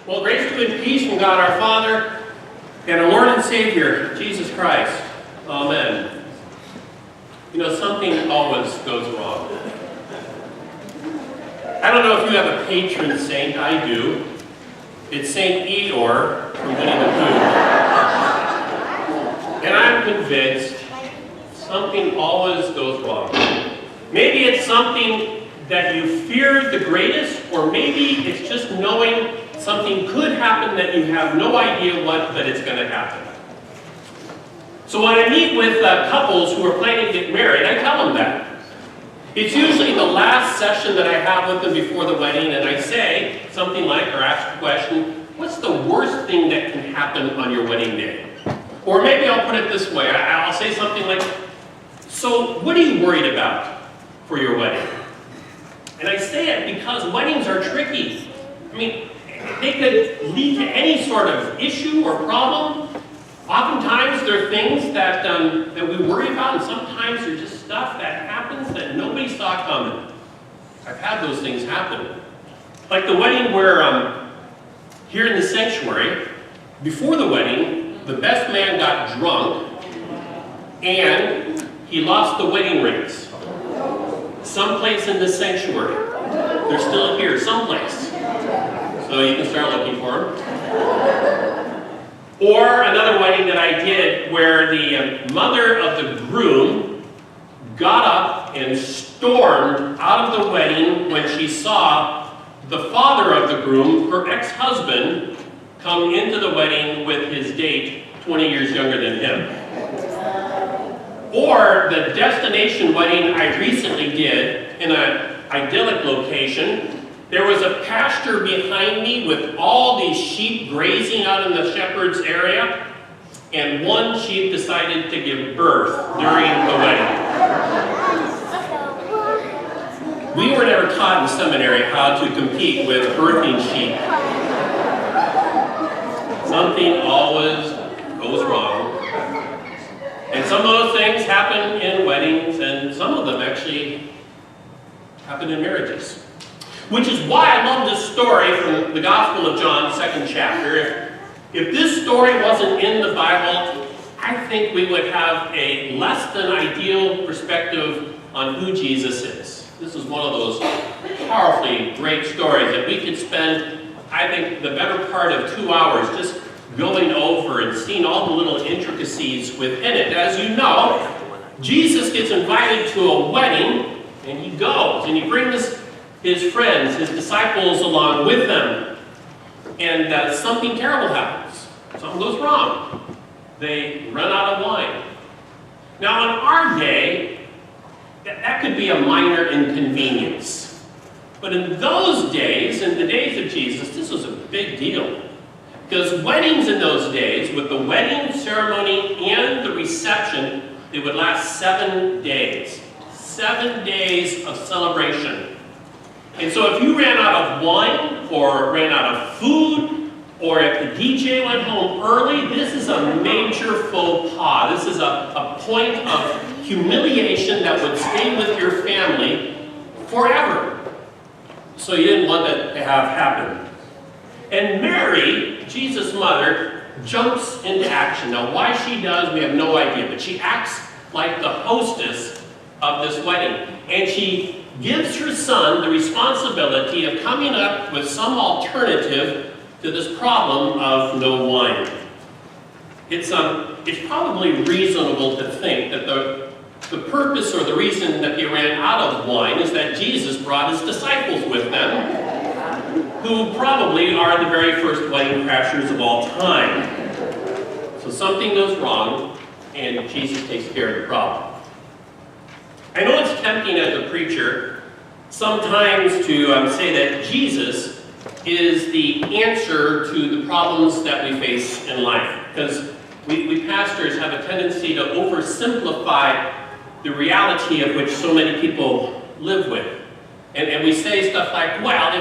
Well, grace to you and peace from God our Father and our Lord and Savior, Jesus Christ. Amen. You know, something always goes wrong. I don't know if you have a patron saint. I do. It's Saint Eeyore from Winnie the Pooh. And I'm convinced something always goes wrong. Maybe it's something that you fear the greatest, or maybe it's just knowing something could happen that you have no idea that it's going to happen. So when I meet with couples who are planning to get married, I tell them that. It's usually the last session that I have with them before the wedding, and I say something like, or ask the question, what's the worst thing that can happen on your wedding day? Or maybe I'll put it this way, I'll say something like, so what are you worried about for your wedding? And I say it because weddings are tricky. I mean, they could lead to any sort of issue or problem. Oftentimes there are things that we worry about, and sometimes they're just stuff that happens that nobody saw coming. I've had those things happen. Like the wedding where, here in the sanctuary, before the wedding, the best man got drunk, and he lost the wedding rings. Someplace in the sanctuary. They're still here, someplace. So you can start looking for them. Or another wedding that I did where the mother of the groom got up and stormed out of the wedding when she saw the father of the groom, her ex-husband, come into the wedding with his date 20 years younger than him. Or the destination wedding I recently did in an idyllic location. There was a pasture behind me with all these sheep grazing out in the shepherd's area, and one sheep decided to give birth during the wedding. We were never taught in seminary how to compete with birthing sheep. Something always goes wrong. And some of those things happen in weddings, and some of them actually happen in marriages. Which is why I love this story from the Gospel of John, 2nd chapter. If this story wasn't in the Bible, I think we would have a less than ideal perspective on who Jesus is. This is one of those powerfully great stories that we could spend, I think, the better part of 2 hours just going over and seeing all the little intricacies within it. As you know, Jesus gets invited to a wedding, and he goes, and he brings his friends, his disciples along with them. And something terrible happens. Something goes wrong. They run out of wine. Now in our day, that could be a minor inconvenience. But in those days, in the days of Jesus, this was a big deal. Because weddings in those days, with the wedding ceremony and the reception, they would last 7 days. 7 days of celebration. And so if you ran out of wine, or ran out of food, or if the DJ went home early, this is a major faux pas. This is a point of humiliation that would stay with your family forever. So you didn't want that to have happen. And Mary, Jesus' mother, jumps into action. Now why she does, we have no idea, but she acts like the hostess of this wedding. And she gives her son the responsibility of coming up with some alternative to this problem of no wine. It's probably reasonable to think that the purpose or the reason that they ran out of wine is that Jesus brought his disciples with them, who probably are the very first wedding crashers of all time. So something goes wrong, and Jesus takes care of the problem. I know it's tempting as a preacher sometimes to say that Jesus is the answer to the problems that we face in life. Because we pastors have a tendency to oversimplify the reality of which so many people live with. And we say stuff like, well,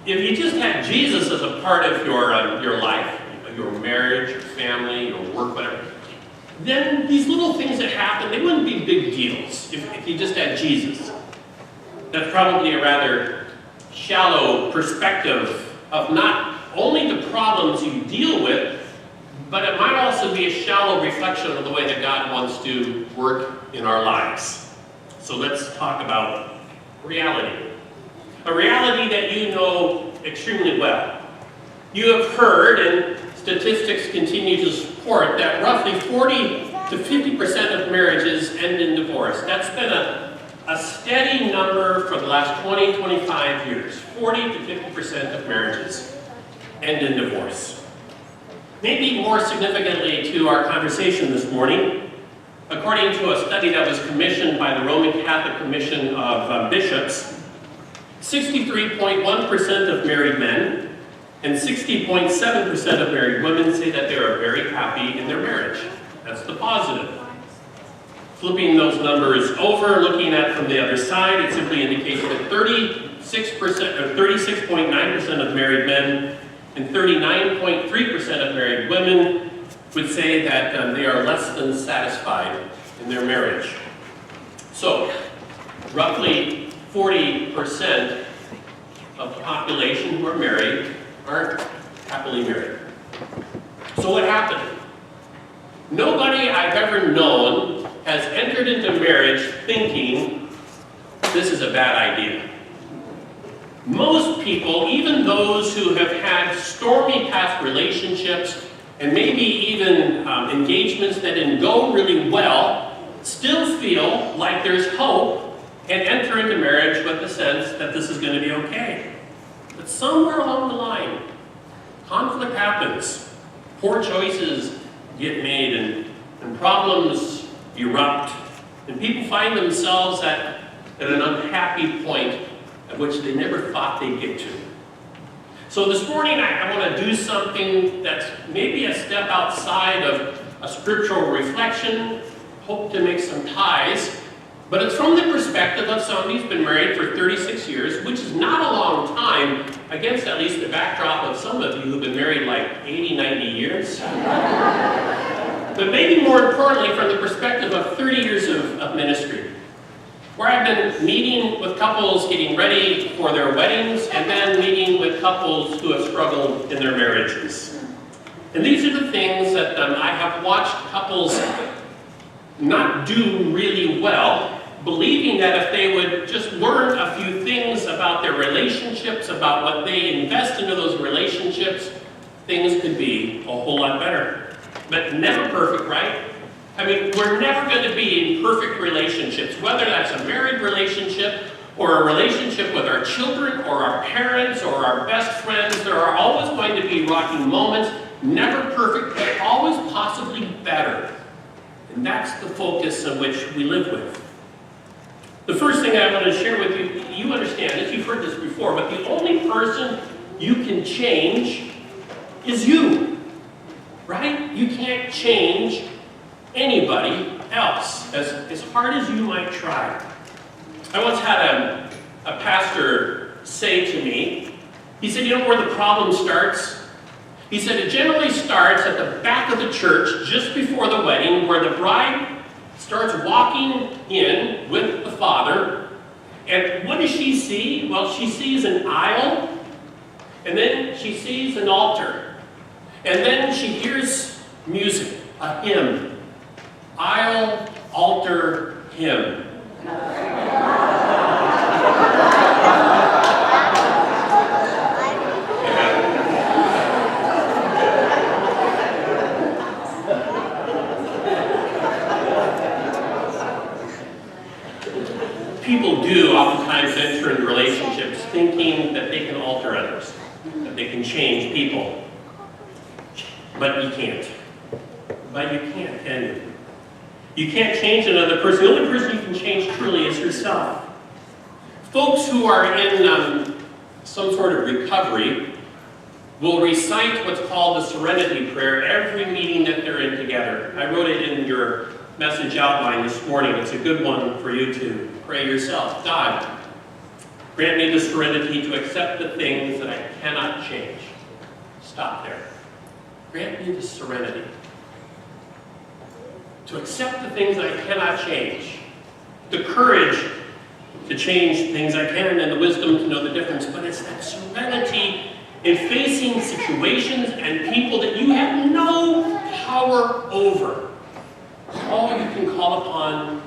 if you just had Jesus as a part of your life, your marriage, your family, your work, whatever, then these little things that happen, they wouldn't be big deals if you just had Jesus. That's probably a rather shallow perspective of not only the problems you deal with, but it might also be a shallow reflection of the way that God wants to work in our lives. So let's talk about reality. A reality that you know extremely well. You have heard, and statistics continue to support, that roughly 40 to 50% of marriages end in divorce. That's been a steady number for the last 20, 25 years. 40 to 50% of marriages end in divorce. Maybe more significantly to our conversation this morning, according to a study that was commissioned by the Roman Catholic Commission of Bishops, 63.1% of married men and 60.7% of married women say that they are very happy in their marriage. That's the positive. Flipping those numbers over, looking at from the other side, it simply indicates that 36% or 36.9% of married men and 39.3% of married women would say that they are less than satisfied in their marriage. So, roughly 40% of the population who are married aren't happily married. So what happened? Nobody I've ever known has entered into marriage thinking this is a bad idea. Most people, even those who have had stormy past relationships and maybe even engagements that didn't go really well, still feel like there's hope and enter into marriage with the sense that this is going to be okay. But somewhere along the line, conflict happens, poor choices get made, and problems erupt, and people find themselves at an unhappy point at which they never thought they'd get to. So this morning I want to do something that's maybe a step outside of a scriptural reflection, hope to make some ties, but it's from the perspective of somebody who's been married for 36 years, which is not a long time, against at least the backdrop of some of you who've been married like 80, 90 years. But maybe more importantly, from the perspective of 30 years of ministry, where I've been meeting with couples getting ready for their weddings, and then meeting with couples who have struggled in their marriages. And these are the things that I have watched couples not do really well, believing that if they would just learn a few things about their relationships, about what they invest into those relationships, things could be a whole lot better. But never perfect, right? I mean, we're never going to be in perfect relationships, whether that's a married relationship or a relationship with our children or our parents or our best friends. There are always going to be rocky moments, never perfect, but always possibly better. And that's the focus in which we live with. The first thing I want to share with you, you understand this, you've heard this before, but the only person you can change is you. Right? You can't change anybody else, as hard as you might try. I once had a pastor say to me, he said, you know where the problem starts? He said it generally starts at the back of the church just before the wedding, where the bride starts walking in with the father, and what does she see? Well, she sees an aisle, and then she sees an altar, and then she hears music, a hymn. Aisle, altar, hymn. People do oftentimes enter into relationships thinking that they can alter others, that they can change people. But you can't. But you can't, can you? You can't change another person. The only person you can change truly is yourself. Folks who are in some sort of recovery will recite what's called the Serenity Prayer every meeting that they're in together. I wrote it in your message outline this morning. It's a good one for you to pray yourself. God, grant me the serenity to accept the things that I cannot change. Stop there. Grant me the serenity to accept the things I cannot change, the courage to change things I can, and the wisdom to know the difference. But it's that serenity in facing situations situations and people that you have no power over. All you can call upon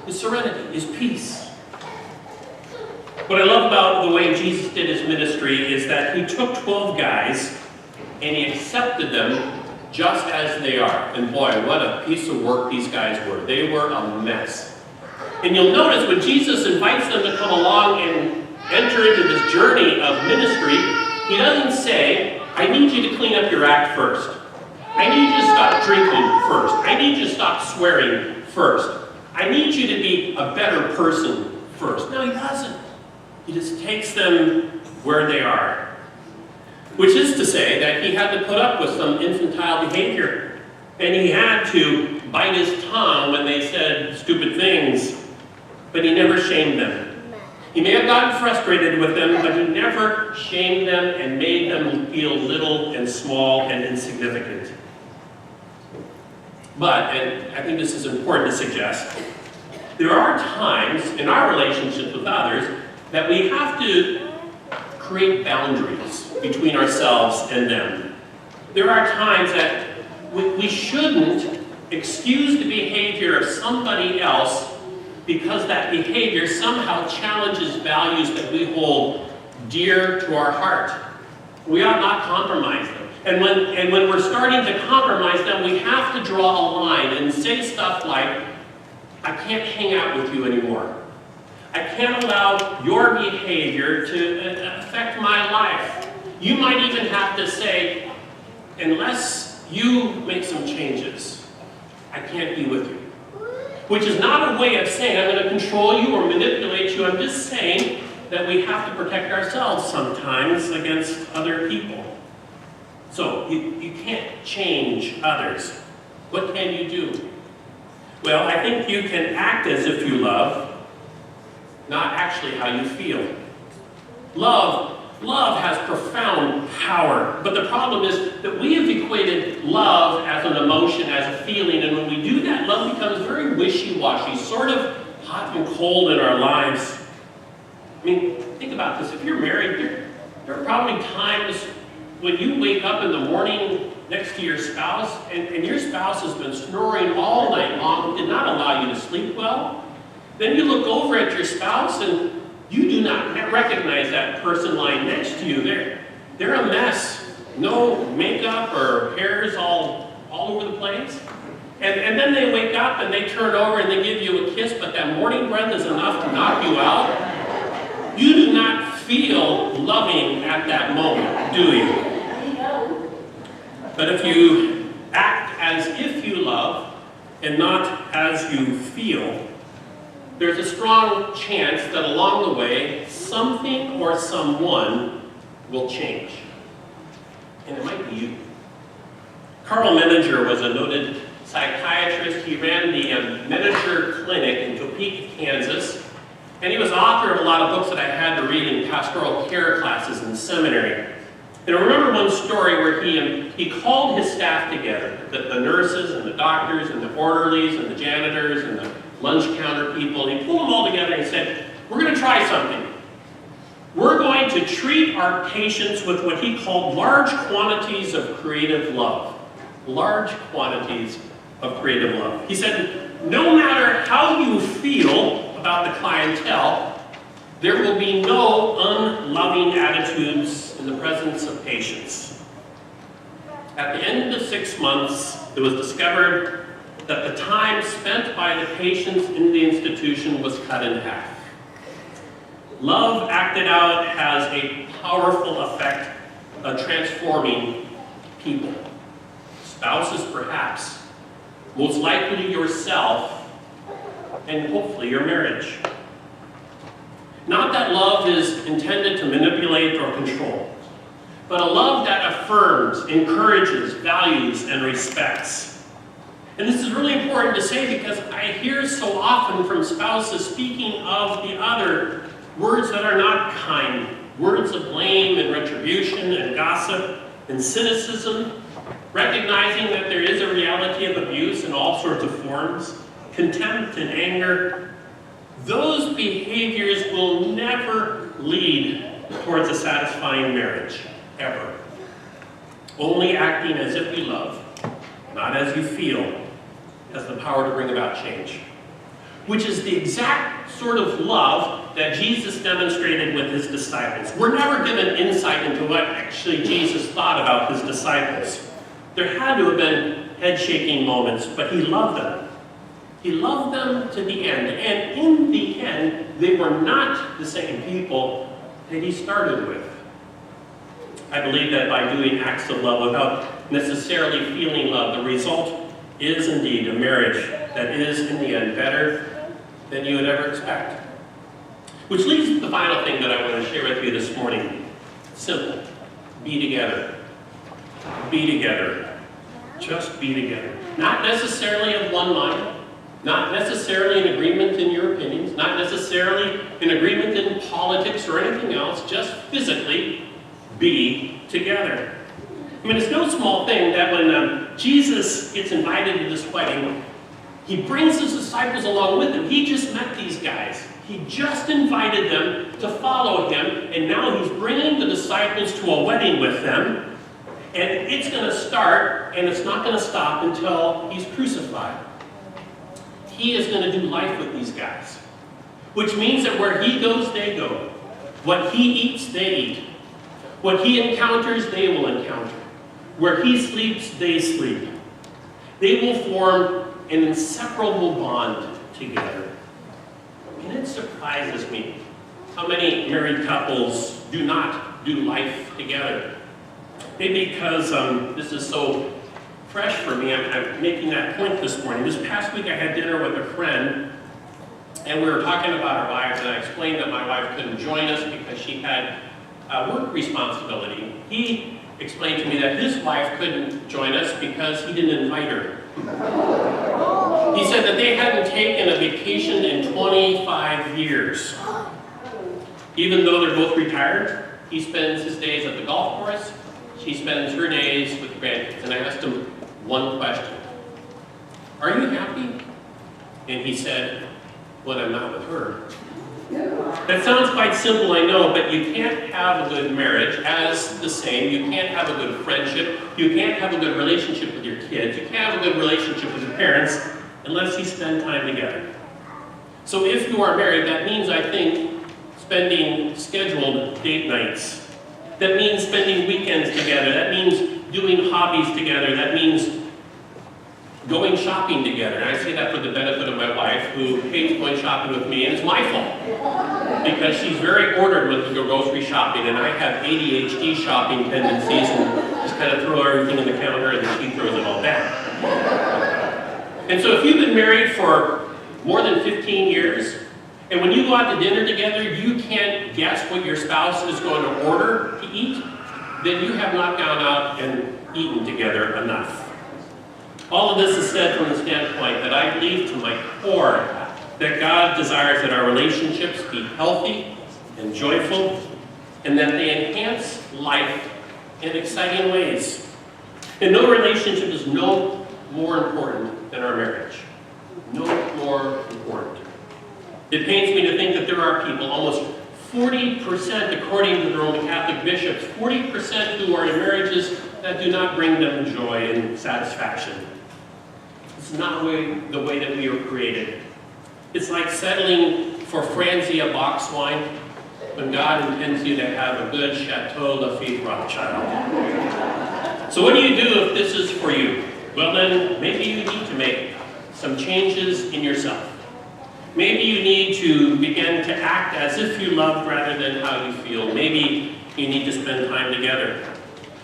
is serenity, is peace. What I love about the way Jesus did his ministry is that he took 12 guys and he accepted them just as they are. And boy, what a piece of work these guys were. They were a mess. And you'll notice when Jesus invites them to come along and enter into this journey of ministry, he doesn't say, I need you to clean up your act first. I need you to stop drinking first. I need you to stop swearing first. I need you to be a better person first. No, he doesn't. He just takes them where they are. Which is to say that he had to put up with some infantile behavior. And he had to bite his tongue when they said stupid things. But he never shamed them. He may have gotten frustrated with them, but he never shamed them and made them feel little and small and insignificant. But, and I think this is important to suggest, there are times in our relationships with others that we have to create boundaries between ourselves and them. There are times that we shouldn't excuse the behavior of somebody else because that behavior somehow challenges values that we hold dear to our heart. We ought not compromise them. And when we're starting to compromise them, we have to draw a line and say stuff like, I can't hang out with you anymore. I can't allow your behavior to affect my life. You might even have to say, unless you make some changes, I can't be with you. Which is not a way of saying I'm going to control you or manipulate you. I'm just saying that we have to protect ourselves sometimes against other people. So you can't change others. What can you do? Well, I think you can act as if you love, not actually how you feel. Love has profound power, but the problem is that we have equated love as an emotion, as a feeling, and when we do that, love becomes very wishy-washy, sort of hot and cold in our lives. I mean, think about this. If you're married, there are probably times when you wake up in the morning next to your spouse, and your spouse has been snoring all night long, did not allow you to sleep well. Then you look over at your spouse, and you do not recognize that person lying next to you. They're a mess. No makeup or hairs all over the place. And then they wake up and they turn over and they give you a kiss, but that morning breath is enough to knock you out. You do not feel loving at that moment, do you? But if you act as if you love and not as you feel, there's a strong chance that along the way, something or someone will change. And it might be you. Karl Menninger was a noted psychiatrist. He ran the Menninger Clinic in Topeka, Kansas. And he was author of a lot of books that I had to read in pastoral care classes in seminary. And I remember one story where he called his staff together, the nurses and the doctors and the orderlies and the janitors and the lunch counter people. He pulled them all together and he said, we're going to try something. We're going to treat our patients with what he called large quantities of creative love. Large quantities of creative love. He said, no matter how you feel about the clientele, there will be no unloving attitudes in the presence of patients. At the end of the 6 months, it was discovered that the time spent by the patients in the institution was cut in half. Love acted out has a powerful effect of transforming people. Spouses, perhaps. Most likely yourself, and hopefully your marriage. Not that love is intended to manipulate or control, but a love that affirms, encourages, values, and respects. And this is really important to say because I hear so often from spouses speaking of the other words that are not kind, words of blame and retribution and gossip and cynicism, recognizing that there is a reality of abuse in all sorts of forms, contempt and anger. Those behaviors will never lead towards a satisfying marriage, ever. Only acting as if you love, not as you feel, has the power to bring about change. Which is the exact sort of love that Jesus demonstrated with his disciples. We're never given insight into what actually Jesus thought about his disciples. There had to have been head-shaking moments, but he loved them. He loved them to the end. And in the end, they were not the same people that he started with. I believe that by doing acts of love without necessarily feeling love, the result is indeed a marriage that is, in the end, better than you would ever expect. Which leads to the final thing that I want to share with you this morning. Simple. Be together. Be together. Just be together. Not necessarily of one mind. Not necessarily in agreement in your opinions. Not necessarily in agreement in politics or anything else. Just physically be together. I mean, it's no small thing that when Jesus gets invited to this wedding, he brings his disciples along with him. He just met these guys. He just invited them to follow him, and now he's bringing the disciples to a wedding with them, and it's going to start, and it's not going to stop until he's crucified. He is going to do life with these guys, which means that where he goes, they go. What he eats, they eat. What he encounters, they will encounter. Where he sleeps, they sleep. They will form an inseparable bond together. And it surprises me how many married couples do not do life together. Maybe because this is so fresh for me, I'm making that point this morning. This past week I had dinner with a friend, and we were talking about our wives, and I explained that my wife couldn't join us because she had work responsibility. He explained to me that his wife couldn't join us because he didn't invite her. He said that they hadn't taken a vacation in 25 years. Even though they're both retired, he spends his days at the golf course, she spends her days with the grandkids. And I asked him one question. Are you happy? And he said, when I'm not with her. That sounds quite simple, I know, but you can't have a good marriage as the same. You can't have a good friendship. You can't have a good relationship with your kids. You can't have a good relationship with your parents unless you spend time together. So if you are married, that means, I think, spending scheduled date nights. That means spending weekends together. That means doing hobbies together. That means going shopping together. And I say that for the benefit of my wife, who hates going shopping with me, and it's my fault. Because she's very ordered with the grocery shopping, and I have ADHD shopping tendencies, and just kind of throw everything in the counter, and then she throws it all back. And so if you've been married for more than 15 years, and when you go out to dinner together, you can't guess what your spouse is going to order to eat, then you have not gone out and eaten together enough. All of this is said from the standpoint that I believe to my core that God desires that our relationships be healthy and joyful, and that they enhance life in exciting ways. And no relationship is no more important than our marriage. No more important. It pains me to think that there are people, almost 40%, according to the Roman Catholic bishops, 40% who are in marriages that do not bring them joy and satisfaction. It's not the way that we were created. It's like settling for Franzia box wine when God intends you to have a good Chateau Lafite Rothschild. So what do you do if this is for you? Well then, maybe you need to make some changes in yourself. Maybe you need to begin to act as if you loved rather than how you feel. Maybe you need to spend time together.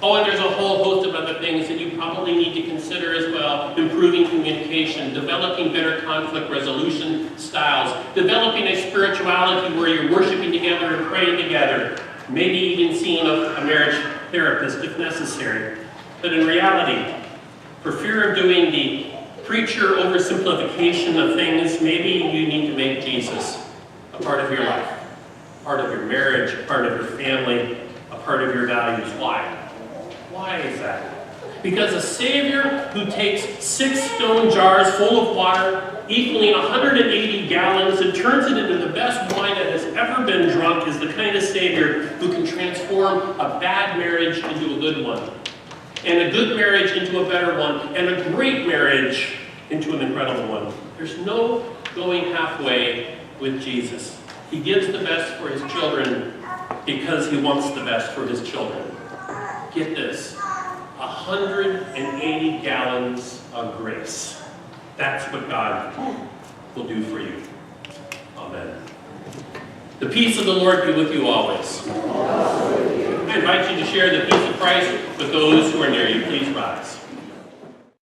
Oh, and there's a whole host of other things that you probably need to consider as well. Improving communication, developing better conflict resolution styles, developing a spirituality where you're worshiping together and praying together, maybe even seeing a marriage therapist if necessary. But in reality, for fear of doing the preacher oversimplification of things, maybe you need to make Jesus a part of your life, a part of your marriage, a part of your family, a part of your values. Why? Why is that? Because a Savior who takes 6 stone jars full of water, equaling 180 gallons, and turns it into the best wine that has ever been drunk is the kind of Savior who can transform a bad marriage into a good one. and a good marriage into a better one, and a great marriage into an incredible one. There's no going halfway with Jesus. He gives the best for his children because he wants the best for his children. Get this, 180 gallons of grace. That's what God will do for you. Amen. The peace of the Lord be with you always. I invite you to share the peace of Christ with those who are near you. Please rise.